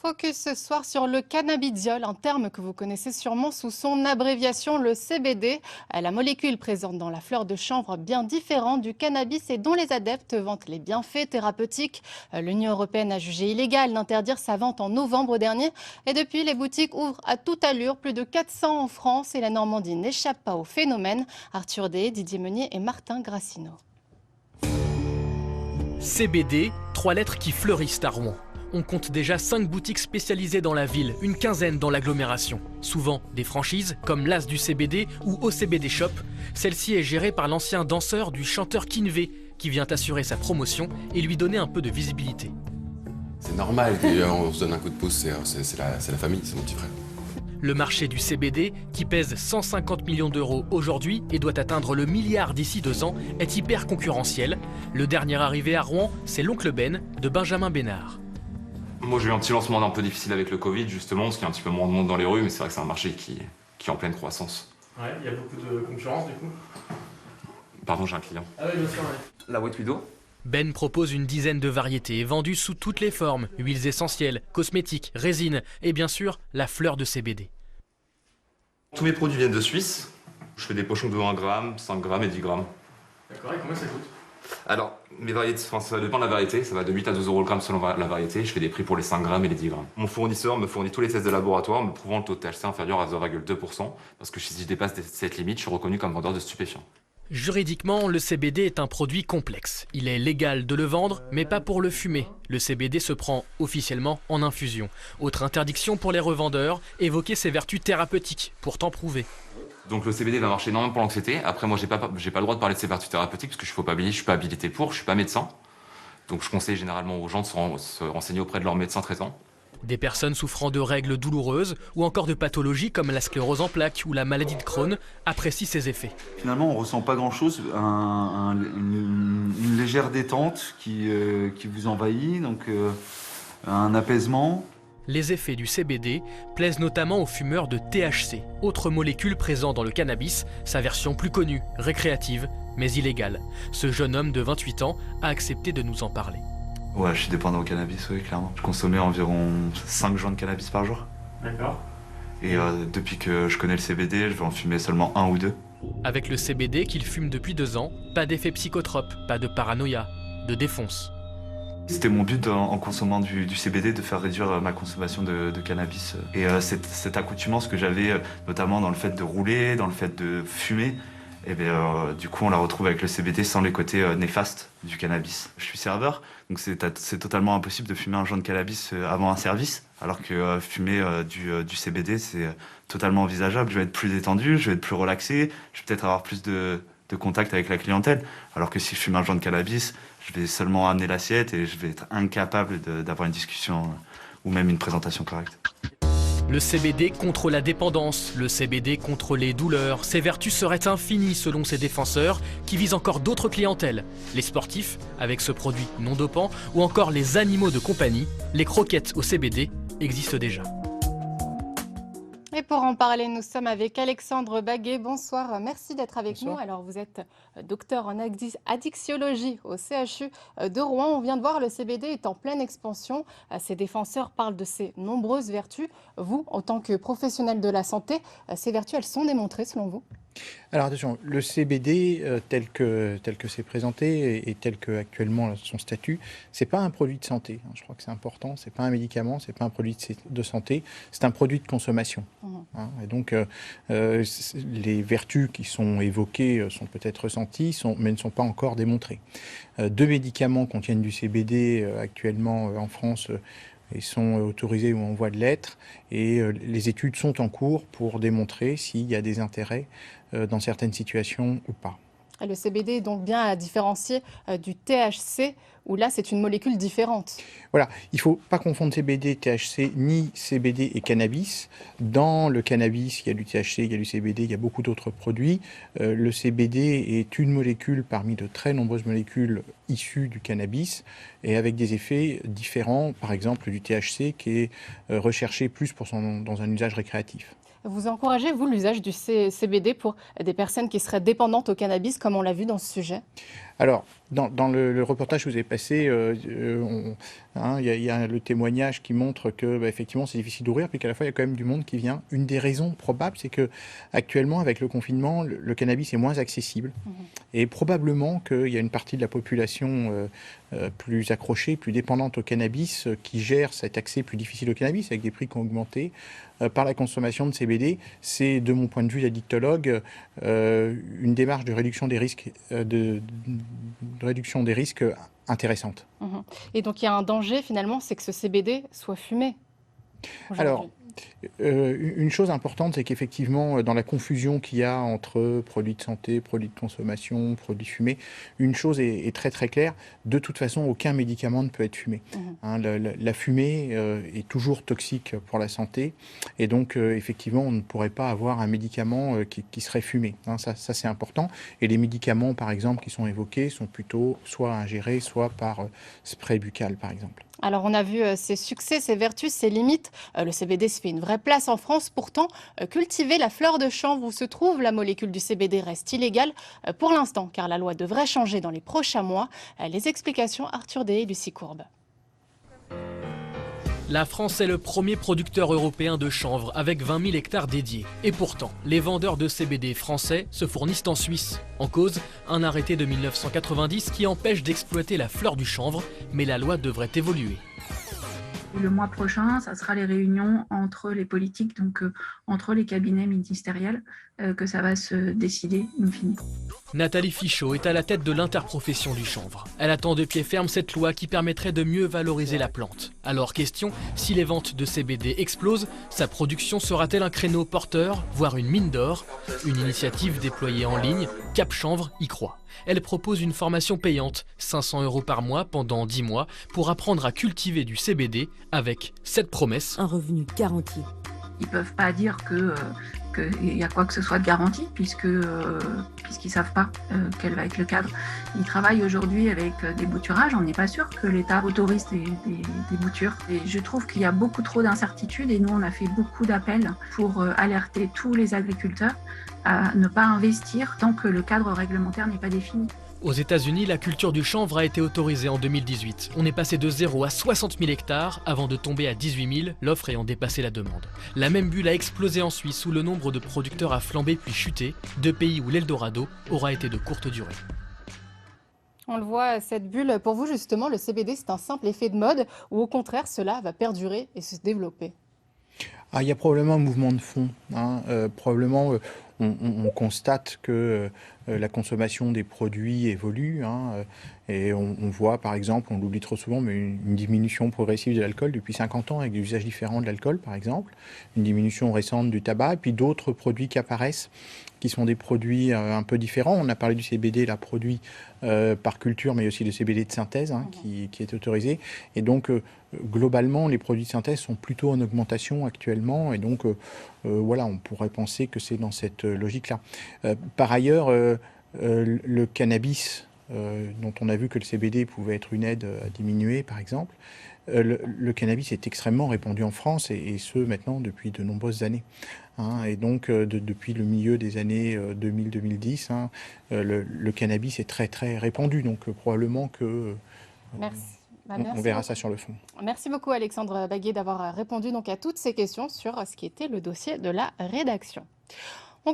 Focus ce soir sur le cannabidiol, un terme que vous connaissez sûrement sous son abréviation, le CBD. La molécule présente dans la fleur de chanvre bien différente du cannabis et dont les adeptes vantent les bienfaits thérapeutiques. L'Union européenne a jugé illégal d'interdire sa vente en novembre dernier. Et depuis, les boutiques ouvrent à toute allure, plus de 400 en France. Et la Normandie n'échappe pas au phénomène. Arthur Day, Didier Meunier et Martin Grassino. CBD, 3 lettres qui fleurissent à Rouen. On compte déjà 5 boutiques spécialisées dans la ville, une quinzaine dans l'agglomération. Souvent des franchises comme l'As du CBD ou OCBD Shop. Celle-ci est gérée par l'ancien danseur du chanteur Kinvé qui vient assurer sa promotion et lui donner un peu de visibilité. C'est normal qu'on se donne un coup de pouce, c'est la famille, c'est mon petit frère. Le marché du CBD, qui pèse 150 millions d'euros aujourd'hui et doit atteindre le milliard d'ici 2 ans, est hyper concurrentiel. Le dernier arrivé à Rouen, c'est l'oncle Ben de Benjamin Bénard. Moi j'ai eu un petit lancement un peu difficile avec le Covid justement, parce qu'il y a un petit peu moins de monde dans les rues, mais c'est vrai que c'est un marché qui est en pleine croissance. Ouais, il y a beaucoup de concurrence du coup. Pardon, j'ai un client. Ah oui, bien sûr, ouais. La White Widow. Ben propose une dizaine de variétés vendues sous toutes les formes, huiles essentielles, cosmétiques, résines et bien sûr la fleur de CBD. Tous mes produits viennent de Suisse. Je fais des pochons de 1 gramme, 5 grammes et 10 grammes. D'accord, et combien ça coûte? Alors, mes variétés, ça dépend de la variété, ça va de 8 à 12 euros le gramme selon la variété. Je fais des prix pour les 5 grammes et les 10 grammes. Mon fournisseur me fournit tous les tests de laboratoire, me prouvant le taux de THC inférieur à 0,2%, parce que si je dépasse cette limite, je suis reconnu comme vendeur de stupéfiants. Juridiquement, le CBD est un produit complexe. Il est légal de le vendre, mais pas pour le fumer. Le CBD se prend officiellement en infusion. Autre interdiction pour les revendeurs, évoquer ses vertus thérapeutiques, pourtant prouvées. Donc le CBD va marcher énormément pour l'anxiété. Après, moi, j'ai pas le droit de parler de ses vertus thérapeutiques, parce que je suis pas habilité pour, je suis pas médecin. Donc je conseille généralement aux gens de se renseigner auprès de leur médecin traitant. Des personnes souffrant de règles douloureuses ou encore de pathologies comme la sclérose en plaques ou la maladie de Crohn apprécient ses effets. Finalement, on ressent pas grand-chose, une légère détente qui vous envahit, donc un apaisement. Les effets du CBD plaisent notamment aux fumeurs de THC, autre molécule présente dans le cannabis, sa version plus connue, récréative, mais illégale. Ce jeune homme de 28 ans a accepté de nous en parler. Ouais, je suis dépendant au cannabis, oui, clairement. Je consommais environ 5 joints de cannabis par jour. D'accord. Et depuis que je connais le CBD, je vais en fumer seulement 1 ou 2. Avec le CBD qu'il fume depuis 2 ans, pas d'effet psychotrope, pas de paranoïa, de défonce. C'était mon but en consommant du CBD de faire réduire ma consommation de cannabis. Et cette accoutumance que j'avais notamment dans le fait de rouler, dans le fait de fumer, et du coup on la retrouve avec le CBD sans les côtés néfastes du cannabis. Je suis serveur, donc c'est totalement impossible de fumer un joint de cannabis avant un service, alors que fumer du CBD c'est totalement envisageable. Je vais être plus détendu, je vais être plus relaxé, je vais peut-être avoir plus de contact avec la clientèle, alors que si je fume un joint de cannabis, je vais seulement amener l'assiette et je vais être incapable d'avoir une discussion ou même une présentation correcte. Le CBD contre la dépendance, le CBD contre les douleurs. Ses vertus seraient infinies selon ses défenseurs qui visent encore d'autres clientèles. Les sportifs, avec ce produit non dopant, ou encore les animaux de compagnie. Les croquettes au CBD existent déjà. Et pour en parler, nous sommes avec Alexandre Baguet. Bonsoir, merci d'être avec nous. Alors, vous êtes docteur en addictiologie au CHU de Rouen. On vient de voir, le CBD est en pleine expansion. Ses défenseurs parlent de ses nombreuses vertus. Vous, en tant que professionnel de la santé, ces vertus, elles sont démontrées selon vous? Alors attention, le CBD tel que c'est présenté et tel que actuellement son statut, c'est pas un produit de santé. Je crois que c'est important. C'est pas un médicament, c'est pas un produit de santé. C'est un produit de consommation. Et donc les vertus qui sont évoquées sont peut-être ressenties, mais ne sont pas encore démontrées. 2 médicaments contiennent du CBD actuellement en France. Ils sont autorisés ou en voie de l'être et les études sont en cours pour démontrer s'il y a des intérêts dans certaines situations ou pas. Et le CBD est donc bien à différencier du THC, où là c'est une molécule différente. Voilà, il ne faut pas confondre CBD, THC, ni CBD et cannabis. Dans le cannabis, il y a du THC, il y a du CBD, il y a beaucoup d'autres produits. Le CBD est une molécule parmi de très nombreuses molécules issues du cannabis et avec des effets différents, par exemple du THC qui est recherché plus dans un usage récréatif. Vous encouragez, vous, l'usage du CBD pour des personnes qui seraient dépendantes au cannabis, comme on l'a vu dans ce sujet? Alors, dans le reportage que vous avez passé, il y a le témoignage qui montre que, effectivement, c'est difficile d'ouvrir, puis qu'à la fois, il y a quand même du monde qui vient. Une des raisons probables, c'est que actuellement, avec le confinement, le cannabis est moins accessible. Et probablement qu'il y a une partie de la population plus accrochée, plus dépendante au cannabis, qui gère cet accès plus difficile au cannabis, avec des prix qui ont augmenté par la consommation de CBD. C'est, de mon point de vue d'addictologue, une démarche de réduction des risques, de réduction des risques intéressante. Et donc, il y a un danger, finalement, c'est que ce CBD soit fumé aujourd'hui. Alors, une chose importante, c'est qu'effectivement, dans la confusion qu'il y a entre produits de santé, produits de consommation, produits fumés, une chose est très très claire. De toute façon, aucun médicament ne peut être fumé. La fumée est toujours toxique pour la santé. Et donc, effectivement, on ne pourrait pas avoir un médicament qui serait fumé. Ça c'est important. Et les médicaments, par exemple, qui sont évoqués, sont plutôt soit ingérés, soit par spray buccal, par exemple. Alors, on a vu ses succès, ses vertus, ses limites. Le CBD se fait une vraie place en France. Pourtant, cultiver la fleur de chanvre où se trouve la molécule du CBD reste illégal pour l'instant, car la loi devrait changer dans les prochains mois. Les explications, Arthur Deshaies et Lucie Courbe. La France est le premier producteur européen de chanvre avec 20 000 hectares dédiés. Et pourtant, les vendeurs de CBD français se fournissent en Suisse. En cause, un arrêté de 1990 qui empêche d'exploiter la fleur du chanvre, mais la loi devrait évoluer. Le mois prochain, ça sera les réunions entre les politiques, donc entre les cabinets ministériels, que ça va se décider in fine. Nathalie Fichot est à la tête de l'interprofession du chanvre. Elle attend de pied ferme cette loi qui permettrait de mieux valoriser la plante. Alors question, si les ventes de CBD explosent, sa production sera-t-elle un créneau porteur, voire une mine d'or? Une initiative déployée en ligne, Cap Chanvre y croit. Elle propose une formation payante, 500 € par mois pendant 10 mois, pour apprendre à cultiver du CBD avec cette promesse. Un revenu garanti. Ils ne peuvent pas dire qu'il y a quoi que ce soit de garanti, puisqu'ils ne savent pas quel va être le cadre. Ils travaillent aujourd'hui avec des bouturages, on n'est pas sûr que l'État autorise des boutures. Et je trouve qu'il y a beaucoup trop d'incertitudes et nous on a fait beaucoup d'appels pour alerter tous les agriculteurs à ne pas investir tant que le cadre réglementaire n'est pas défini. Aux États-Unis, la culture du chanvre a été autorisée en 2018. On est passé de 0 à 60 000 hectares avant de tomber à 18 000, l'offre ayant dépassé la demande. La même bulle a explosé en Suisse où le nombre de producteurs a flambé puis chuté, deux pays où l'Eldorado aura été de courte durée. On le voit, cette bulle, pour vous justement, le CBD c'est un simple effet de mode ou au contraire cela va perdurer et se développer? Il y a probablement un mouvement de fond. Probablement, on constate que la consommation des produits évolue. Et on voit, par exemple, on l'oublie trop souvent, mais une diminution progressive de l'alcool depuis 50 ans avec des usages différents de l'alcool, par exemple. Une diminution récente du tabac, et puis d'autres produits qui apparaissent, qui sont des produits un peu différents. On a parlé du CBD, là, produit par culture, mais aussi le CBD de synthèse, qui est autorisé. Et donc, globalement, les produits de synthèse sont plutôt en augmentation actuellement. Et donc, voilà, on pourrait penser que c'est dans cette logique-là. Par ailleurs, le cannabis, dont on a vu que le CBD pouvait être une aide à diminuer, par exemple, le cannabis est extrêmement répandu en France, et ce, maintenant, depuis de nombreuses années. Et donc, depuis le milieu des années 2000-2010, le cannabis est très, très répandu. Donc, probablement que... Merci. On verra ça sur le fond. Merci beaucoup Alexandre Baguier d'avoir répondu donc à toutes ces questions sur ce qui était le dossier de la rédaction.